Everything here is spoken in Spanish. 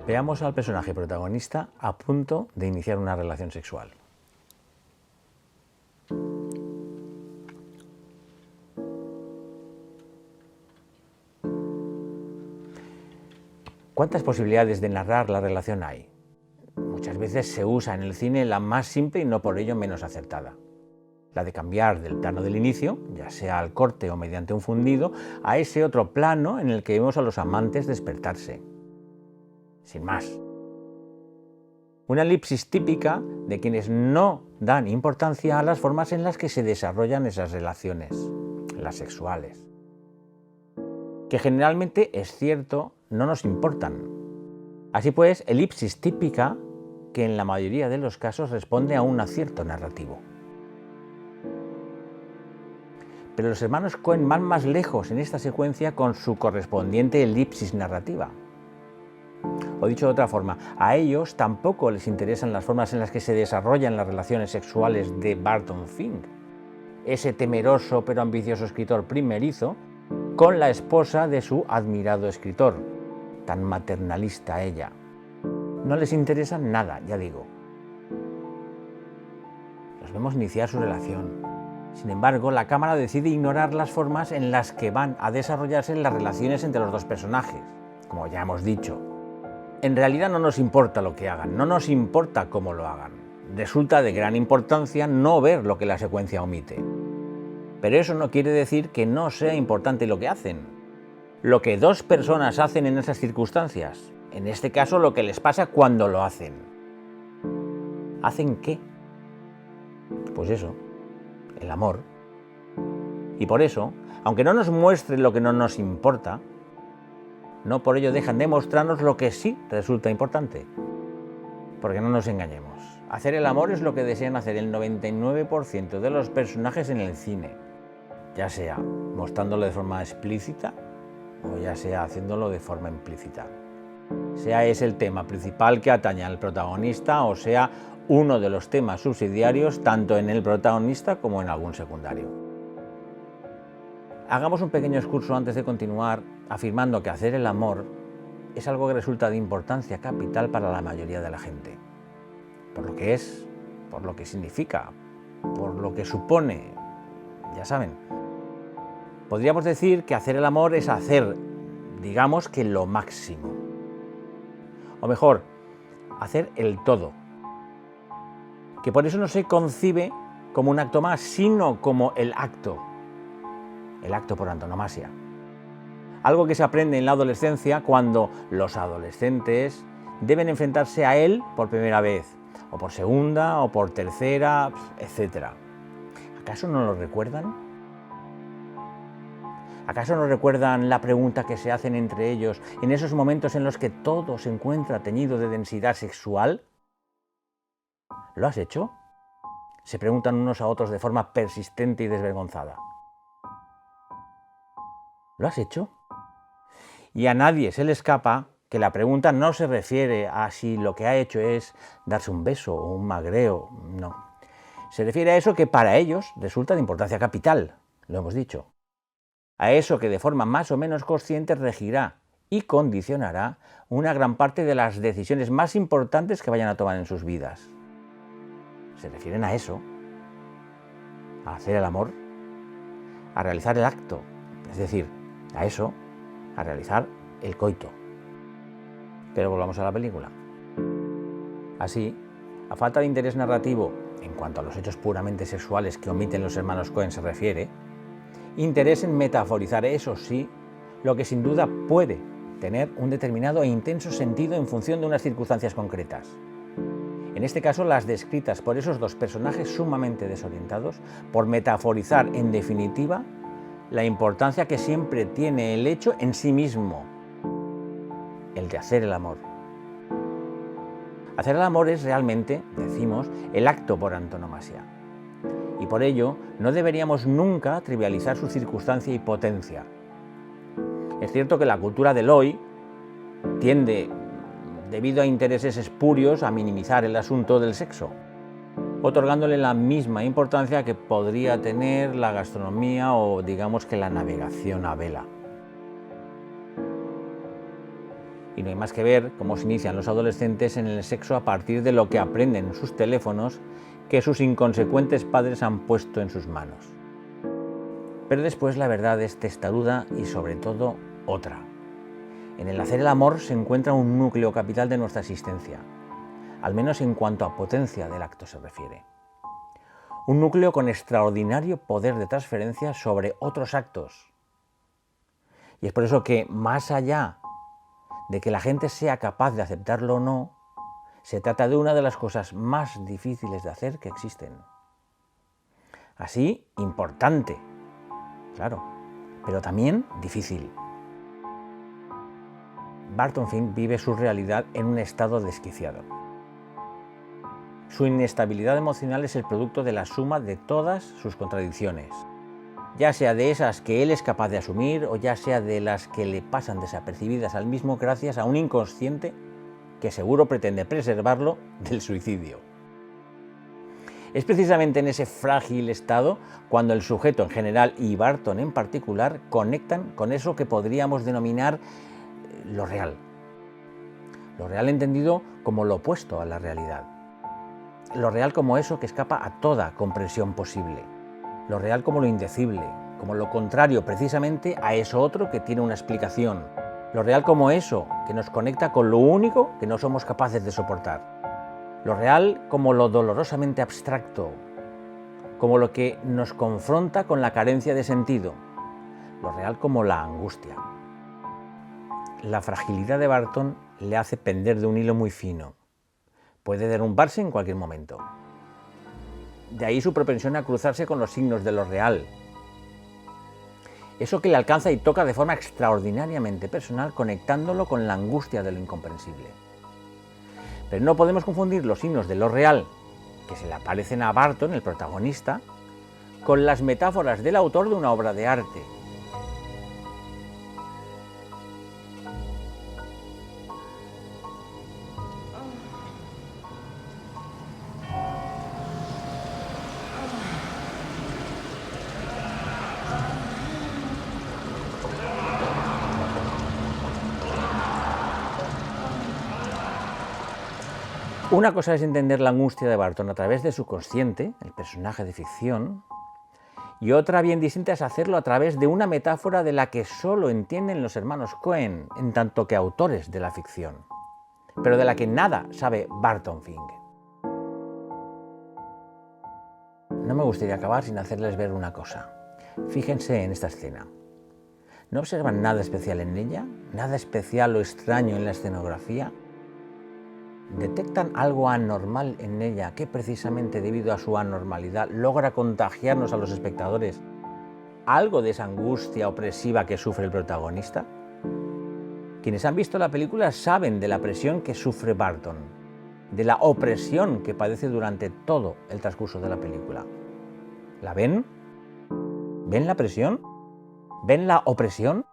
Veamos al personaje protagonista a punto de iniciar una relación sexual. ¿Cuántas posibilidades de narrar la relación hay? Muchas veces se usa en el cine la más simple y no por ello menos acertada. La de cambiar del plano del inicio, ya sea al corte o mediante un fundido, a ese otro plano en el que vemos a los amantes despertarse. Sin más. Una elipsis típica de quienes no dan importancia a las formas en las que se desarrollan esas relaciones, las sexuales. Que generalmente, es cierto, no nos importan. Así pues, elipsis típica que en la mayoría de los casos responde a un acierto narrativo. Pero los hermanos Coen van más lejos en esta secuencia con su correspondiente elipsis narrativa. O dicho de otra forma, a ellos tampoco les interesan las formas en las que se desarrollan las relaciones sexuales de Barton Fink, ese temeroso pero ambicioso escritor primerizo, con la esposa de su admirado escritor, tan maternalista ella. No les interesa nada, ya digo. Los vemos iniciar su relación. Sin embargo, la cámara decide ignorar las formas en las que van a desarrollarse las relaciones entre los dos personajes, como ya hemos dicho. En realidad no nos importa lo que hagan, no nos importa cómo lo hagan. Resulta de gran importancia no ver lo que la secuencia omite. Pero eso no quiere decir que no sea importante lo que hacen. Lo que dos personas hacen en esas circunstancias. En este caso, lo que les pasa cuando lo hacen. ¿Hacen qué? Pues eso, el amor. Y por eso, aunque no nos muestren lo que no nos importa, no por ello dejan de mostrarnos lo que sí resulta importante. Porque no nos engañemos. Hacer el amor es lo que desean hacer el 99% de los personajes en el cine. Ya sea mostrándolo de forma explícita o ya sea haciéndolo de forma implícita. Sea ese el tema principal que atañe al protagonista o sea uno de los temas subsidiarios tanto en el protagonista como en algún secundario. Hagamos un pequeño excurso antes de continuar afirmando que hacer el amor es algo que resulta de importancia capital para la mayoría de la gente. Por lo que es, por lo que significa, por lo que supone, ya saben. Podríamos decir que hacer el amor es hacer, digamos que lo máximo. O mejor, hacer el todo. Que por eso no se concibe como un acto más, sino como el acto por antonomasia. Algo que se aprende en la adolescencia cuando los adolescentes deben enfrentarse a él por primera vez, o por segunda, o por tercera, etc. ¿Acaso no lo recuerdan? ¿Acaso no recuerdan la pregunta que se hacen entre ellos en esos momentos en los que todo se encuentra teñido de densidad sexual? ¿Lo has hecho? Se preguntan unos a otros de forma persistente y desvergonzada. ¿Lo has hecho? Y a nadie se le escapa que la pregunta no se refiere a si lo que ha hecho es darse un beso o un magreo, no. Se refiere a eso que para ellos resulta de importancia capital, lo hemos dicho. A eso que de forma más o menos consciente regirá y condicionará una gran parte de las decisiones más importantes que vayan a tomar en sus vidas. Se refieren a eso, a hacer el amor, a realizar el acto, es decir, a eso, a realizar el coito. Pero volvamos a la película. Así, a falta de interés narrativo en cuanto a los hechos puramente sexuales que omiten los hermanos Coen se refiere, interés en metaforizar, eso sí, lo que sin duda puede tener un determinado e intenso sentido en función de unas circunstancias concretas. En este caso, las descritas por esos dos personajes sumamente desorientados, por metaforizar, en definitiva, la importancia que siempre tiene el hecho en sí mismo, el de hacer el amor. Hacer el amor es realmente, decimos, el acto por antonomasia. Y por ello, no deberíamos nunca trivializar su circunstancia y potencia. Es cierto que la cultura del hoy tiende, debido a intereses espurios, a minimizar el asunto del sexo, otorgándole la misma importancia que podría tener la gastronomía o digamos que la navegación a vela. Y no hay más que ver cómo se inician los adolescentes en el sexo a partir de lo que aprenden en sus teléfonos que sus inconsecuentes padres han puesto en sus manos. Pero después la verdad es testaruda y sobre todo otra. En el hacer el amor se encuentra un núcleo capital de nuestra existencia, al menos en cuanto a potencia del acto se refiere. Un núcleo con extraordinario poder de transferencia sobre otros actos. Y es por eso que, más allá de que la gente sea capaz de aceptarlo o no, se trata de una de las cosas más difíciles de hacer que existen. Así, importante, claro, pero también difícil. Barton Fink vive su realidad en un estado desquiciado. Su inestabilidad emocional es el producto de la suma de todas sus contradicciones, ya sea de esas que él es capaz de asumir o ya sea de las que le pasan desapercibidas al mismo gracias a un inconsciente que seguro pretende preservarlo del suicidio. Es precisamente en ese frágil estado cuando el sujeto en general y Barton en particular conectan con eso que podríamos denominar lo real. Lo real entendido como lo opuesto a la realidad. Lo real como eso que escapa a toda comprensión posible. Lo real como lo indecible, como lo contrario precisamente a eso otro que tiene una explicación. Lo real como eso que nos conecta con lo único que no somos capaces de soportar. Lo real como lo dolorosamente abstracto, como lo que nos confronta con la carencia de sentido. Lo real como la angustia. La fragilidad de Barton le hace pender de un hilo muy fino. Puede derrumbarse en cualquier momento. De ahí su propensión a cruzarse con los signos de lo real. Eso que le alcanza y toca de forma extraordinariamente personal, conectándolo con la angustia de lo incomprensible. Pero no podemos confundir los signos de lo real, que se le aparecen a Barton, el protagonista, con las metáforas del autor de una obra de arte. Una cosa es entender la angustia de Barton a través de su consciente, el personaje de ficción, y otra bien distinta es hacerlo a través de una metáfora de la que solo entienden los hermanos Coen, en tanto que autores de la ficción, pero de la que nada sabe Barton Fink. No me gustaría acabar sin hacerles ver una cosa. Fíjense en esta escena. ¿No observan nada especial en ella? ¿Nada especial o extraño en la escenografía? ¿Detectan algo anormal en ella que precisamente debido a su anormalidad logra contagiarnos a los espectadores algo de esa angustia opresiva que sufre el protagonista? Quienes han visto la película saben de la presión que sufre Barton, de la opresión que padece durante todo el transcurso de la película. ¿La ven? ¿Ven la presión? ¿Ven la opresión?